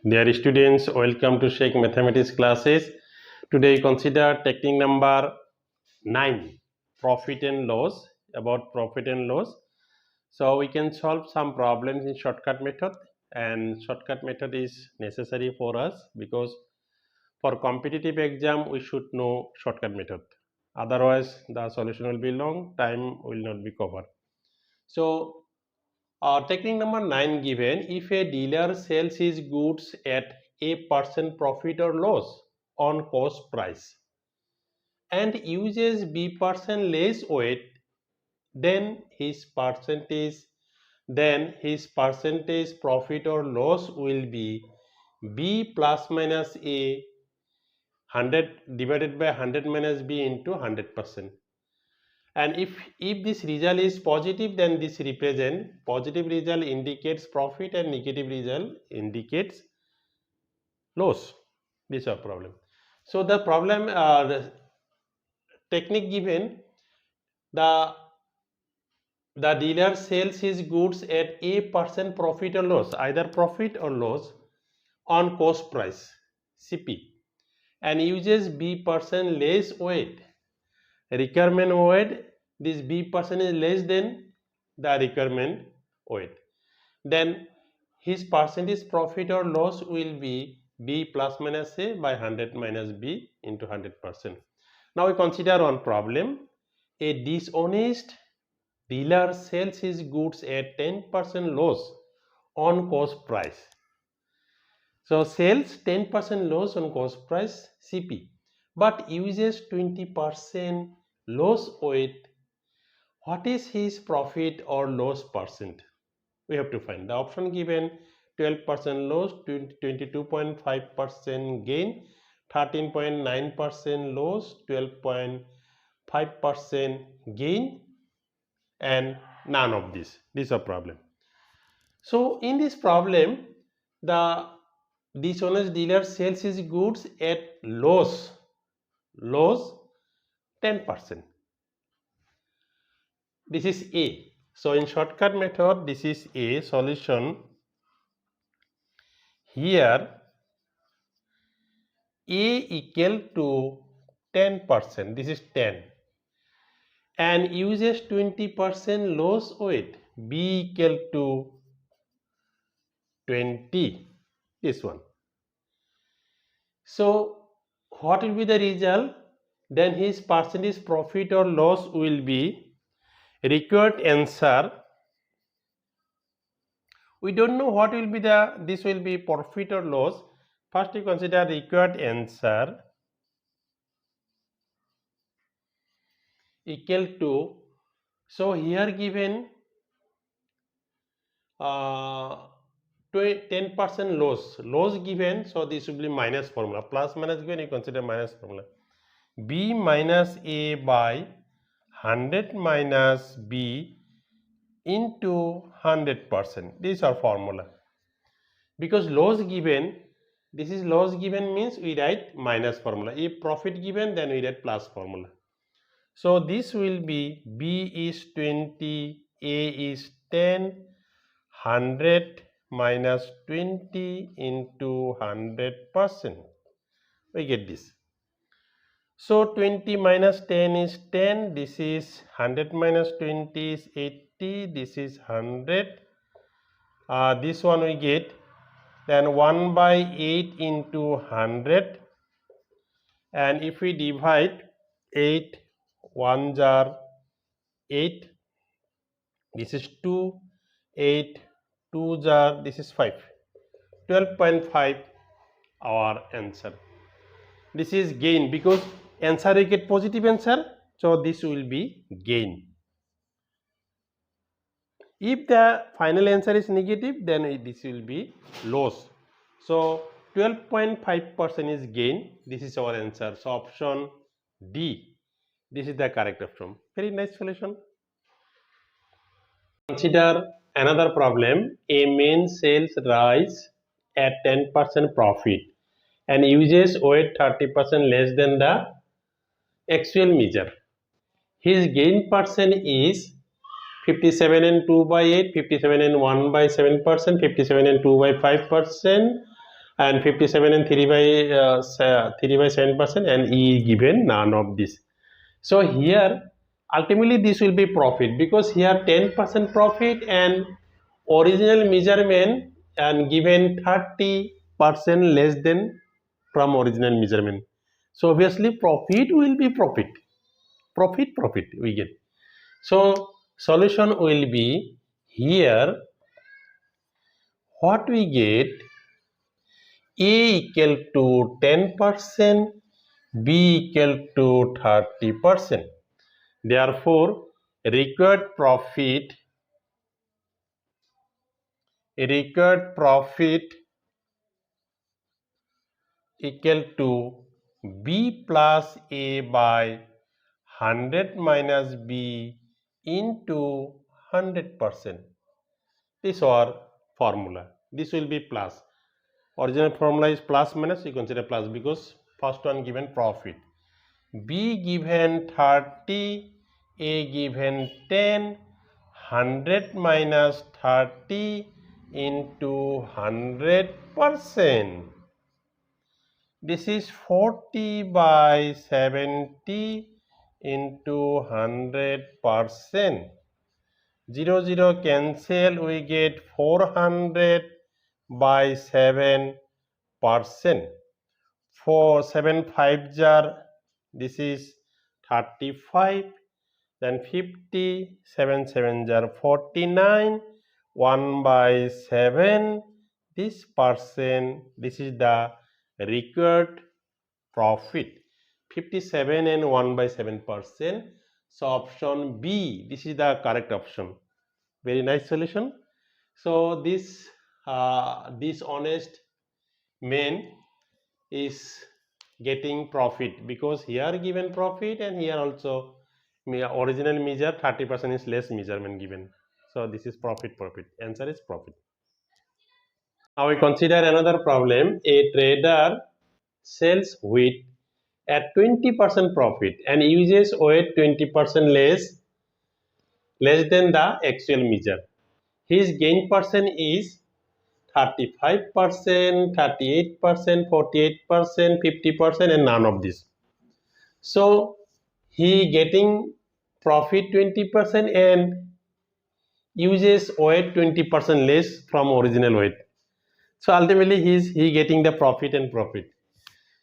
Dear students, welcome to Sheikh Mathematics classes. Today consider technique number 9, profit and loss, about profit and loss. So we can solve some problems in shortcut method, and shortcut method is necessary for us because for competitive exam we should know shortcut method. Otherwise the solution will be long, time will not be covered. So technique number 9 given, if a dealer sells his goods at a% profit or loss on cost price and uses b% less weight, then his percentage profit or loss will be b plus minus a 100 divided by 100 minus b into 100%. And if this result is positive, then this represent positive result indicates profit and negative result indicates loss. This is our problem. So the problem the technique given, the dealer sells his goods at a% profit or loss, either profit or loss on cost price CP, and uses b% less weight. Requirement weight, this b% is less than the requirement weight, then his percentage profit or loss will be b plus minus a by 100 minus b into 100%. Now we consider one problem. A dishonest dealer sells his goods at 10% loss on cost price. So sells 10% loss on cost price CP, but uses 20% loss weight. What is his profit or loss percent? We have to find. The option given: 12% loss, 22.5% gain, 13.9% loss, 12.5% gain, and none of this. This is a problem. So in this problem, the dishonest dealer sells his goods at loss 10%. This is A. So in shortcut method, this is A solution. Here A equal to 10%, this is 10, and uses 20% loss weight, B equal to 20, this one. So what will be the result? Then his percentage profit or loss will be, required answer, we don't know what will be this will be profit or loss. First we consider required answer equal to, so here given 10% loss given, so this will be minus formula, plus minus given, you consider minus formula, b minus a by 100 minus b into 100%. This is our formula. Because loss given, this is loss given means we write minus formula. If profit given, then we write plus formula. So this will be b is 20, a is 10, 100 minus 20 into 100%. We get this. So 20 minus 10 is 10, this is 100 minus 20 is 80, this is 100. This one we get, then 1 by 8 into 100, and if we divide 8 1s are 8, this is 2, 8 2s are, this is 5, 12.5 our answer. This is gain, because answer we get positive answer, so this will be gain. If the final answer is negative, then this will be loss. So 12.5% is gain. This is our answer. So option D, this is the correct option. Very nice solution. Consider another problem. A man sells rice at 10% profit and uses weight 30% less than the actual measure. His gain percent is 57 and 2 by 8, 57 and 1 by 7%, 57 and 2 by 5%, and 57 and 3 by 7%, and E given none of this. So here ultimately this will be profit, because here 10% profit and original measurement and given 30% less than from original measurement. So obviously profit will be profit we get. So solution will be here, what we get, A equal to 10%, B equal to 30%. Therefore, required profit equal to B plus A by 100 minus B into 100%. This is our formula. This will be plus. Original formula is plus minus, you consider plus because first one given profit. B given 30, A given 10, 100 minus 30 into 100%. This is 40 by 70 into 100%. 0 0 cancel, we get 400 by 7%. 4 7 5 jar, this is 35, then 50, 7 7 jar 49, 1 by 7, this percent, this is the required profit, 57 and 1 by 7%. So option B, this is the correct option. Very nice solution. So this dishonest man is getting profit, because here given profit and here also original measure 30% is less measurement given. So this is profit. Answer is profit. Now we consider another problem. A trader sells wheat at 20% profit and uses weight 20% less than the actual measure. His gain percent is 35%, 38%, 48%, 50%, and none of this. So he getting profit 20% and uses weight 20% less from original weight. So ultimately he getting the profit and profit.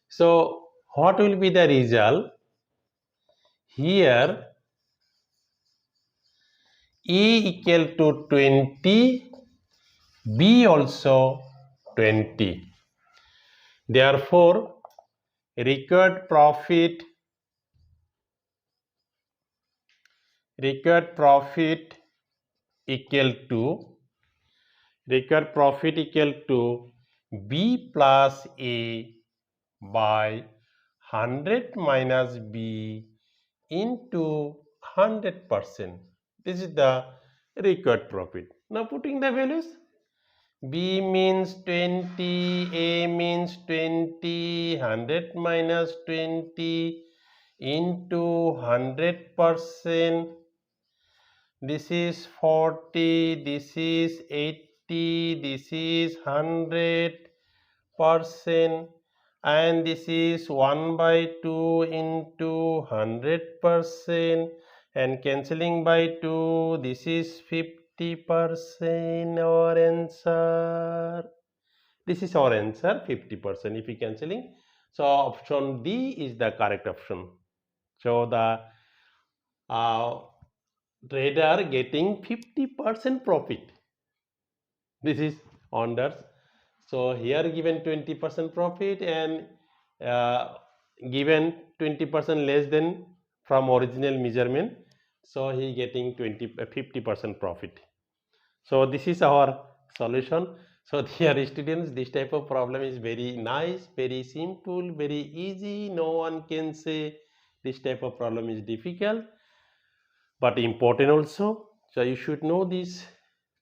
So what will be the result? Here A equal to 20, B also 20. Therefore, required profit equal to B plus A by 100 minus B into 100%. This is the required profit. Now putting the values, B means 20, A means 20, 100 minus 20 into 100%. This is 40, this is 80, this is 100%, and this is 1 by 2 into 100%, and cancelling by 2, this is 50%. Our answer, this is our answer, 50% if we cancelling. So option D is the correct option. So the trader getting 50% profit. This is Onders. So here given 20% profit and given 20% less than from original measurement. So he getting 50% profit. So this is our solution. So dear students, this type of problem is very nice, very simple, very easy. No one can say this type of problem is difficult, but important also. So you should know this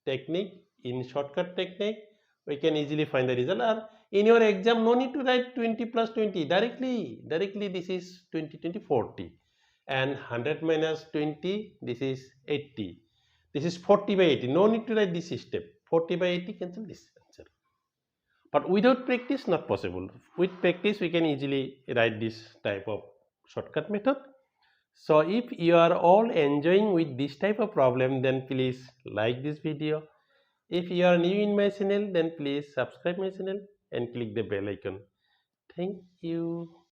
technique. In shortcut technique, we can easily find the result. Or in your exam, no need to write 20 plus 20 directly. This is 20, 20, 40, and 100 minus 20. This is 80. This is 40 by 80. No need to write this step. 40 by 80 cancel this answer. but without practice not possible. With practice we can easily write this type of shortcut method. So if you are all enjoying with this type of problem, then please like this video. If you are new in my channel, then please subscribe my channel and click the bell icon. Thank you.